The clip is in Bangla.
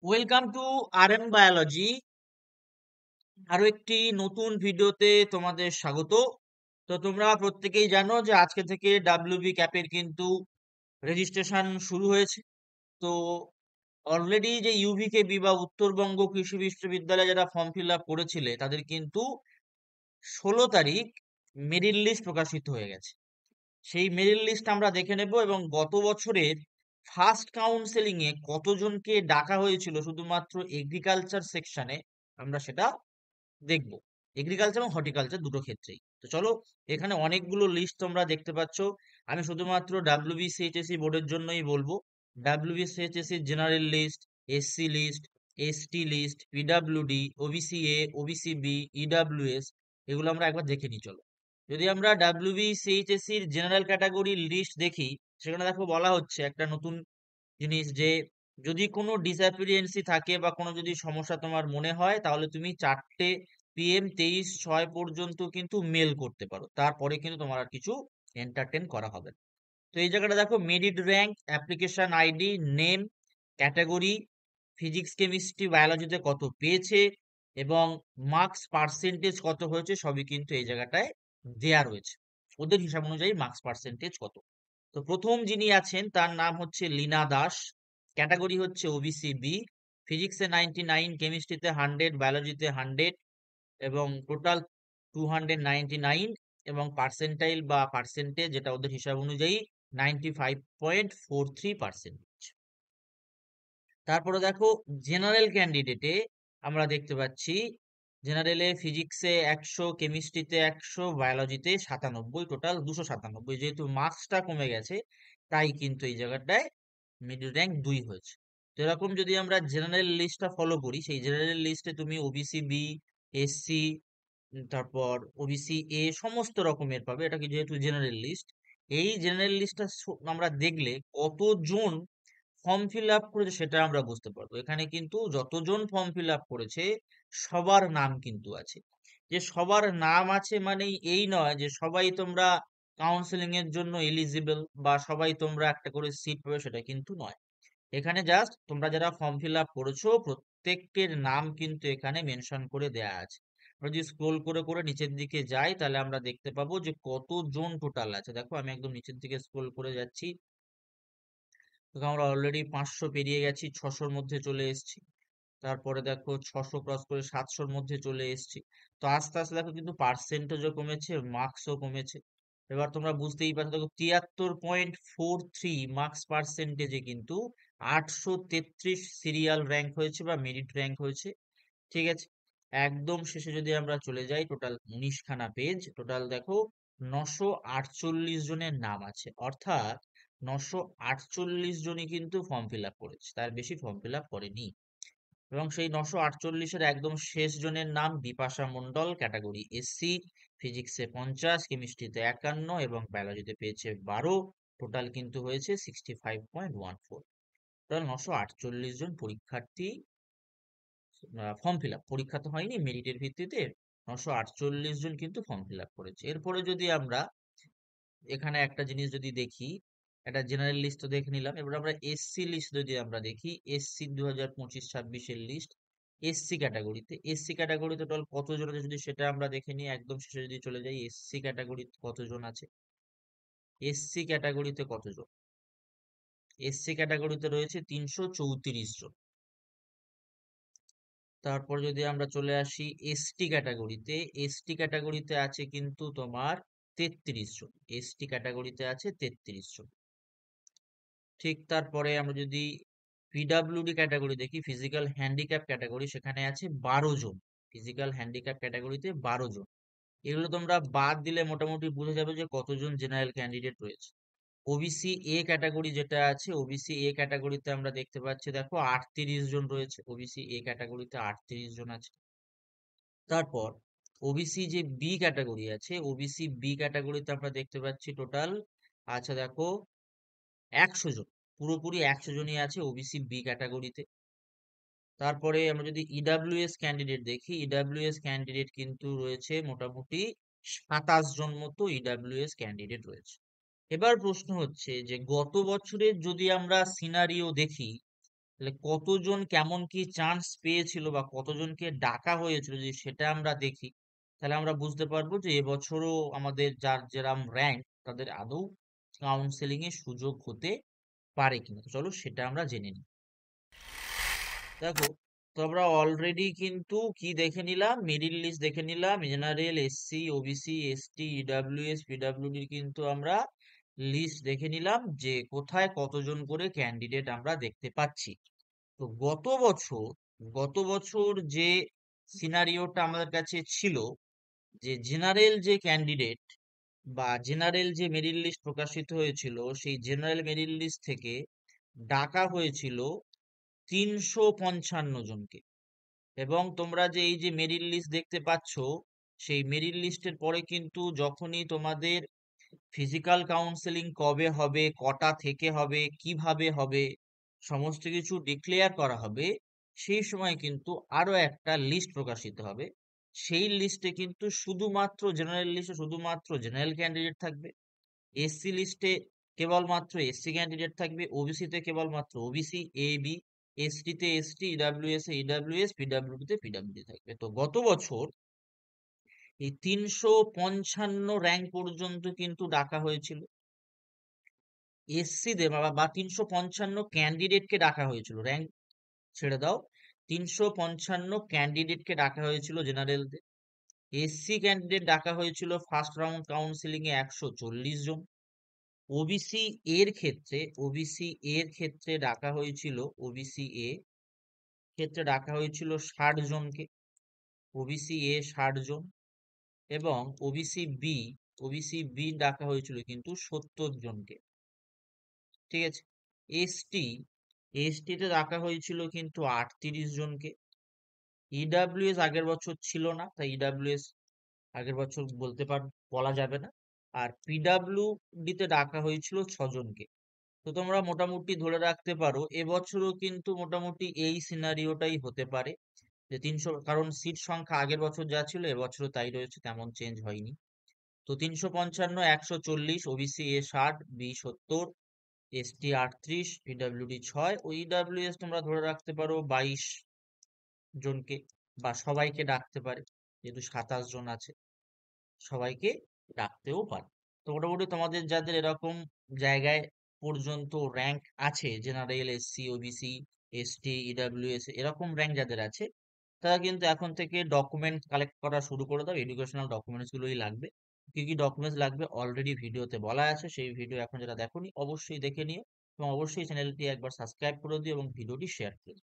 Welcome to RM biology. আরো একটি নতুন ভিডিওতে তোমাদের স্বাগত। তো তোমরা প্রত্যেকেই জানো যে আজকে থেকে ডাব্লিউবি ক্যাপের কিন্তু রেজিস্ট্রেশন শুরু হয়েছে। তো অলরেডি যে ইউভিকেবি বা উত্তরবঙ্গ কৃষি বিশ্ববিদ্যালয়ে যারা ফর্ম ফিল আপ করেছিলে তাদের কিন্তু 16 তারিখ মেরিট লিস্ট প্রকাশিত হয়ে গেছে। সেই মেরিট লিস্ট আমরা দেখে নেব এবং গত বছরের ফার্স্ট কাউন্সেলিং এ কতজনকে ডাকা হয়েছিল শুধুমাত্র এগ্রিকালচার সেকশনে আমরা সেটা দেখব। এগ্রিকালচার এবং হর্টিকালচার দুটো ক্ষেত্রেই। তো চলো, এখানে অনেকগুলো লিস্ট তোমরা দেখতে পাচ্ছ। আমি শুধুমাত্র ডাব্লিউবিসিএইচএসসি বোর্ডের জন্যই বলবো। WBCHSC general list, SC list, ST list, PWD, OBC A, OBC B, EWS, এগুলো আমরা একবার দেখে নিই চলো। যদি আমরা ডাব্লিউবিসিএইচএসসির জেনারেল ক্যাটাগরি লিস্ট দেখি, সেখানে দেখো বলা হচ্ছে একটা নতুন জিনিস যে যদি কোনো ডিসঅ্যাপিরিয়েন্সি থাকে বা কোনো যদি সমস্যা তোমার মনে হয় তাহলে তুমি 4 PM 23/6 পর্যন্ত কিন্তু মেল করতে পারো, তারপরে কিন্তু তোমার আর কিছু এন্টারটেন করা হবে না। তো এই জায়গাটা দেখো, merit rank, application ID, name, category, physics chemistry বায়োলজিতে কত পেয়েছে এবং মার্কস পার্সেন্টেজ কত হয়েছে সবই কিন্তু এই জায়গাটায় দেয়া রয়েছে। ওদের হিসাব অনুযায়ী মার্কস পার্সেন্টেজ কত। তো প্রথম যিনি আছেন তার নাম হচ্ছে লীনা দাস। ক্যাটাগরি হচ্ছে ওবিসি বি। ফিজিক্সে 99, কেমিস্ট্রিতে 100, বায়োলজিতে 100 এবং টোটাল 299 এবং পার্সেন্টাইল বা পার্সেন্টেজ যেটা ওদের হিসাব অনুযায়ী 95.43%। তারপরে দেখো, জেনারেল ক্যান্ডিডেটে আমরা দেখতে পাচ্ছি জেনারেলে ফিজিক্সে 100, কেমিস্ট্রিতে 100, বায়োলজিতে 97, টোটাল 297। যেহেতু মার্কসটা কমে গেছে তাই কিন্তু এই জায়গাটায় মিডল র্যাঙ্ক 2 হয়েছে। তো এরকম যদি আমরা জেনারেল লিস্টটা ফলো করি, সেই জেনারেল লিস্টে তুমি ওবিসি বি, এসসি, তারপর ওবিসি এ সমস্ত রকমের পাবে। এটা কি যেহেতু জেনারেল লিস্ট, এই জেনারেল লিস্টটা আমরা দেখলে কতজন ফর্ম ফিল আপ করেছে সেটা আমরা বুঝতে পারবো। এখানে কিন্তু যতজন ফর্ম ফিল আপ করেছে সবার নাম কিন্তু আছে। যে সবার নাম আছে মানে এই নয় যে সবাই তোমরা কাউন্সেলিং এর জন্য এলিজিবল বা সবাই তোমরা একটা করে সিট পাবে, সেটা কিন্তু নয়। এখানে জাস্ট তোমরা যারা ফর্ম ফিল আপ করেছো প্রত্যেকের নাম কিন্তু এখানে মেনশন করে দেয়া আছে। আমরা যদি স্ক্রোল করে করে নিচের দিকে যাই তাহলে আমরা দেখতে পাবো যে কতজন টোটাল আছে। দেখো আমি একদম নিচের দিকে স্ক্রোল করে যাচ্ছি, দেখো আমরা অলরেডি 500 পেরিয়ে গেছি, 600-র মধ্যে চলে এসেছি। তারপরে দেখো 600 ক্রস করে 700-র মধ্যে চলে এসেছি। তো আস্তে আস্তে দেখো কিন্তু পার্সেন্টেজও কমেছে, মার্কসও কমেছে। এবার তোমরা বুঝতেই পারছো, দেখো 73.43 মার্কস পার্সেন্টেজে কিন্তু 833 সিরিয়াল র্যাঙ্ক হয়েছে বা মেরিট র্যাঙ্ক হয়েছে। ঠিক আছে, একদম শেষে যদি আমরা চলে যাই, টোটাল 19খানা পেজ, টোটাল দেখো 948 জনের নাম আছে। অর্থাৎ 948 জনই কিন্তু ফর্ম ফিল আপ করেছে, তার বেশি ফর্ম ফিল আপ করেনি। এবং সেই 948-এর একদম শেষ জনের নাম বিপাশা মন্ডল, ক্যাটাগরি এসসি, ফিজিক্সে 50, কেমিস্ট্রিতে 51 এবং বায়োলজিতে পেয়েছে 12। টোটাল কিন্তু হয়েছে 65.14। টোটাল 948 জন পরীক্ষার্থী ফর্ম ফিল আপ, পরীক্ষা তো হয়নি, মেরিটের ভিত্তিতে 948 জন কিন্তু ফর্ম ফিল আপ করেছে। এরপরে যদি আমরা এখানে একটা জিনিস যদি দেখি, একটা জেনারেল লিস্ট তো দেখে নিলাম, এবার আমরা এসসি লিস্ট যদি আমরা দেখি, এসসি 2025-26-এর লিস্ট। এসসি ক্যাটাগরিতে টোটাল কতজন আছে যদি সেটা আমরা দেখে নিই, একদম শেষে যদি চলে যাই, এসসি ক্যাটাগরিতে কতজন আছে, এসসি ক্যাটাগরিতে কতজন, এসসি ক্যাটাগরিতে রয়েছে 334 জন। তারপর যদি আমরা চলে আসি এসটি ক্যাটাগরিতে আছে কিন্তু তোমার 33 জন, এসটি ক্যাটাগরিতে আছে 33 জন। ঠিক তারপরে আমরা যদি পিডাব্লিউডি ক্যাটাগরি দেখি, ফিজিক্যাল হ্যান্ডিক্যাপ ক্যাটাগরি, সেখানে আছে 12 জন। ফিজিক্যাল হ্যান্ডিক্যাপ ক্যাটাগরিতে 12 জন। এগুলো তোমরা বাদ দিলে মোটামুটি বুঝে যাবে যে কতজন জেনারেল ক্যান্ডিডেট রয়েছে। ওবিসি এ ক্যাটাগরি যেটা আছে, ওবিসি এ ক্যাটাগরিতে আমরা দেখতে পাচ্ছি দেখো 38 জন রয়েছে, ওবিসি এ ক্যাটাগরিতে 38 জন আছে। তারপর ওবিসি যে বি ক্যাটাগরি আছে, ওবিসি বি ক্যাটাগরিতে আমরা দেখতে পাচ্ছি টোটাল, আচ্ছা দেখো 100 জন, পুরোপুরি 100 জনই আছে ওবিসি বি ক্যাটাগরিতে। তারপরে আমরা যদি ইডাব্লিউএস ক্যান্ডিডেট দেখি, ইডাব্লিউএস ক্যান্ডিডেট কিন্তু রয়েছে মোটামুটি 27 জন মতো ইডাব্লিউএস ক্যান্ডিডেট রয়েছে। এবার প্রশ্ন হচ্ছে যে গত বছরের যদি আমরা সিনারিও দেখি, তাহলে কতজন কেমন কি চান্স পেয়েছিল বা কতজনকে ডাকা হয়েছিল, যদি সেটা আমরা দেখি তাহলে আমরা বুঝতে পারবো যে এবছরও আমাদের যার যেরাম র্যাঙ্ক তাদের আদৌ কাউন্সেলিং এর সুযোগ হতে পারে কিনা। তো চলো সেটা আমরা জেনে নিই। দেখো, তো আমরা অলরেডি কিন্তু কি দেখে নিলাম, মিডিল লিস্ট দেখে নিলাম, general, SC, OBC, ST, EWS, PWD কিন্তু আমরা লিস্ট দেখে নিলাম যে কোথায় কতজন করে ক্যান্ডিডেট আমরা দেখতে পাচ্ছি। তো গত বছর যে সিনারিওটা আমাদের কাছে ছিল, যে জেনারেল যে ক্যান্ডিডেট বা জেনারেল যে মেরিট লিস্ট প্রকাশিত হয়েছিল, সেই জেনারেল মেরিট লিস্ট থেকে ডাকা হয়েছিল 355 জনকে। এবং তোমরা যে এই যে মেরিট লিস্ট দেখতে পাচ্ছ, সেই মেরিট লিস্টের পরে কিন্তু যখনই তোমাদের ফিজিক্যাল কাউন্সেলিং কবে হবে, কটা থেকে হবে, কিভাবে হবে, সমস্ত কিছু ডিক্লেয়ার করা হবে, সেই সময় কিন্তু আরো একটা লিস্ট প্রকাশিত হবে। সেই লিস্টে কিন্তু শুধুমাত্র জেনারেল লিস্টে শুধুমাত্র জেনারেল ক্যান্ডিডেট থাকবে, এসসি লিস্টে কেবলমাত্র এসসি ক্যান্ডিডেট থাকবে, ওবিসি তে কেবলমাত্র ওবিসি এ বি, এসটি তে এসটি, ইডাব্লিউএস এ ইডাব্লিউএস, পিডাব্লিউডি তে পিডাব্লিউডি থাকবে। তো গত বছর এই 355 র্যাঙ্ক পর্যন্ত কিন্তু ডাকা হয়েছিল এসসি দের, বা 355 ক্যান্ডিডেটকে ডাকা হয়েছিল, র্যাঙ্ক ছেড়ে দাও, 355 ক্যান্ডিডেটকে ডাকা হয়েছিল জেনারেলদের। এসসি ক্যান্ডিডেট ডাকা হয়েছিল ফার্স্ট রাউন্ড কাউন্সিলিং এ 140 জন। ওবিসি এর ক্ষেত্রে ডাকা হয়েছিল, ওবিসি এ ক্ষেত্রে ডাকা হয়েছিল 60 জনকে, ওবিসি এ 60 জন। এবং ওবিসি বি ডাকা হয়েছিল কিন্তু 70 জনকে। ঠিক আছে। এসটি এসটি তে ডাকা হয়েছিল কিন্তু 38 জনকে। ইডাব্লিউএস আগের বছর ছিল না, তাই ইডাব্লিউএস আগের বছর বলা যাবে না। আর পিডাব্লিউডি তে ডাকা হয়েছিল 6 জনকে। তো তোমরা মোটামুটি ধরে রাখতে পারো এবছরও কিন্তু মোটামুটি এই সিনারিওটাই হতে পারে, যে 300, কারণ সিট সংখ্যা আগের বছর যা ছিল এবছরও তাই রয়েছে, তেমন চেঞ্জ হয়নি। তো 355, 140, ওবিসি এ 60, বি 70, এসটি 38, পিডাব্লিউডি 6, ও ইডাব্লিউএস তোমরা ধরে রাখতে পারো 22 জনকে, বা সবাইকে ডাকতে পারে, যেহেতু 27 জন আছে, সবাইকে ডাকতেও পারে। তো মোটামুটি তোমাদের যাদের এরকম জায়গায় পর্যন্ত র্যাঙ্ক আছে, general, SC, OBC, ST, EWS, এরকম র্যাঙ্ক যাদের আছে, তারা কিন্তু এখন থেকে ডকুমেন্ট কালেক্ট করা শুরু করে দাও। এডুকেশনাল ডকুমেন্টস গুলোই লাগবে। কি কি ডকুমেন্টস লাগবে অলরেডি ভিডিওতে বলা আছে, সেই ভিডিও এখন যারা দেখোনি অবশ্যই দেখে নিও, এবং অবশ্যই চ্যানেলটি একবার সাবস্ক্রাইব করে দিও এবং ভিডিওটি শেয়ার করে দিও।